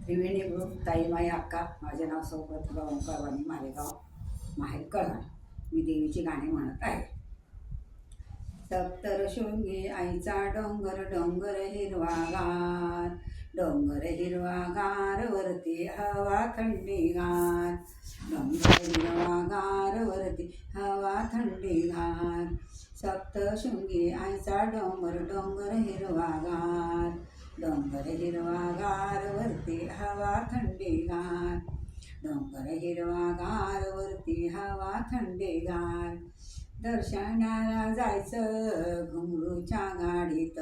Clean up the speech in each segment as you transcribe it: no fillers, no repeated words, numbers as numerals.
त्रिवेणी group ताई माई अक्का. माझे नाव सौ प्रतिभा ओंकारवाणी, मालेगाव, माहेर कळणार. मी देवीची गाणी म्हणत आहे. सप्तशृंगी आईचा डोंगर, डोंगर हिरवागार, डोंगर हिरवागार, वरती हवा थंडीगार, डोंगर हिरवागार, वरती हवा थंडीगार. सप्तशृंगी आईचा डोंगर, डोंगर हिरवागार, डोंगर हिरवागार, वरती हवा थंडीगार, डोंगर हिरवागार, वरती हवा थंडीगार. दर्शनाला जायचं घुंगरूच्या गाडीत,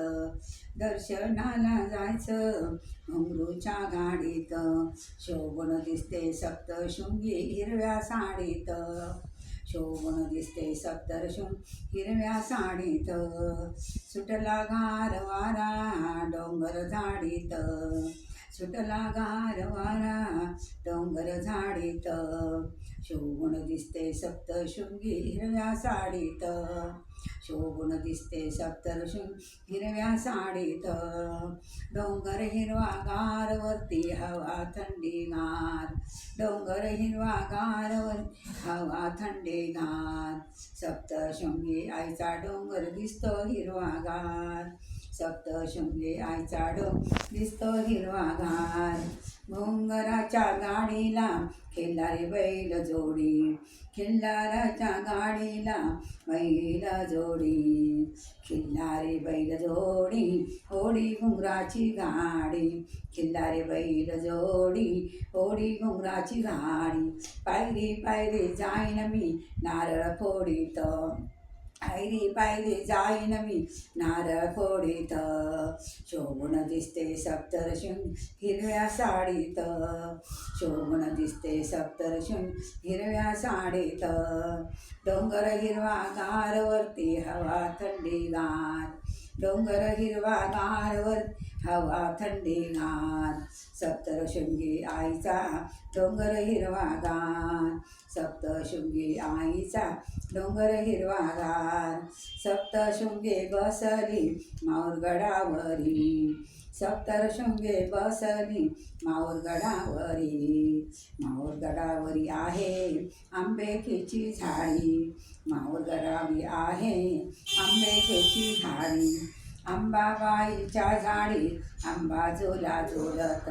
दर्शनाला जायचं घुंगरूच्या गाडीत, शोभून दिसते सप्तशृंगी हिरव्या साडीत, शोभून दिसते सप्तशृंगी हिरव्या साडीत. सुटला गार वारा डोंगर झाडीत, सुटला गार वारा डोंगर झाडीत, शोभून दिसते सप्तशृंगी हिरव्या साडीत, शोभून दिसते सप्तशृंगी हिरव्या साडीत. डोंगर हिरवागार, वरती हवा थंडीगार, डोंगर हिरवागार, वरती हवा थंडीगार. सप्तशृंगी आईचा डोंगर दिसतो हिरवागार, सप्तशृंगी आईचा डोंगर दिसतो हिरवागार. घुंगराच्या गाडीला खिल्लारी बैल जोडी, खिल्लाराच्या गाडीला बैल जोडी, खिल्लारी बैल जोडी, ओढी घुंगराची गाडी, खिल्लारी बैल जोडी, ओढी घुंगराची गाडी. पायरी पायरी जाईन मी नारळ फोडीत, पायरी पायरी जाईन मी नारळ फोडीत, शोभून दिसते सप्तशृंगी हिरव्या साडीत, शोभून दिसते सप्तशृंगी हिरव्या साडीत. डोंगर हिरवागार, वरती हवा थंडीगार, डोंगर हिरवागार, वरती हवा थंडीगार. सप्तशृंगी आईचा डोंगर हिरवागार, सप्तशृंगी आईचा डोंगर हिरवागार. सप्तशृंगी बसली माऊरगडावरी, सप्तशृंगी बसली माऊरगडावरी, माऊरगडावरी आहे आंबेकीची झाडी, माऊरगडावरी आहे आंबेकीची झाडी. अंबाबाईच्या झाडीत आंबा झुला झुलत,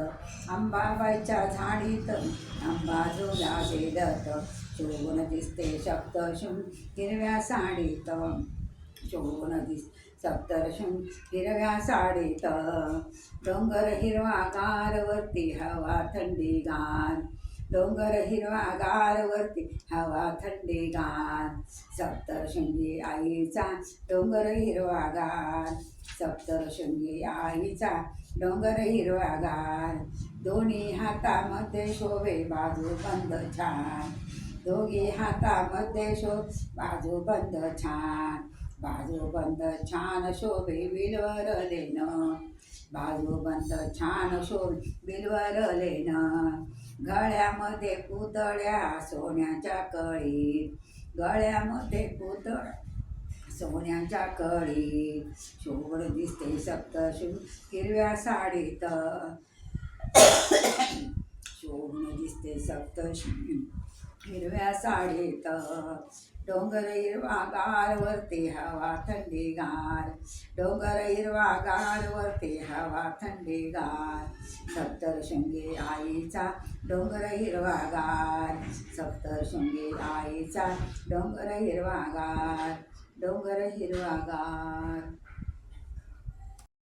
अंबाबाईच्या झाडीत आंबा झुला झुलत, शोभून दिसते सप्तशृंगी हिरव्या साडीत, शोभून दिसते सप्तशृंगी हिरव्या साडीत. डोंगर हिरवागार, वरती हवा थंडीगार, डोंगर हिरवागार, वरती हवा थंडीगार. सप्तशृंगी आईचा डोंगर हिरवागार, सप्तशृंगी आईचा डोंगर हिरवागार. दोन्ही हातामध्ये शोभे बाजूबंद छान, दोघी हातामध्ये शोभे बाजूबंद छान, बाजूबंद छान शोभे बिलवर लेणं, बाजूबंद छान शोभे बिलवर लेणं. गळ्यामध्ये पुतळ्या सोन्याच्या कळी, गळ्यामध्ये पुतळ्या सोन्याच्या कळी, शोभून दिसते सप्तशृंगी हिरव्या साडीत, शोभून दिसते सप्तशृंगी हिरव्या साडीत. डोंगर हिरवागार, वरती हवा थंडीगार, डोंगर हिरवागार, वरती हवा थंडीगार. सप्तशृंगी आईचा डोंगर हिरवागार, सप्तशृंगी आईचा डोंगर हिरवागार, डोंगर हिरवागार.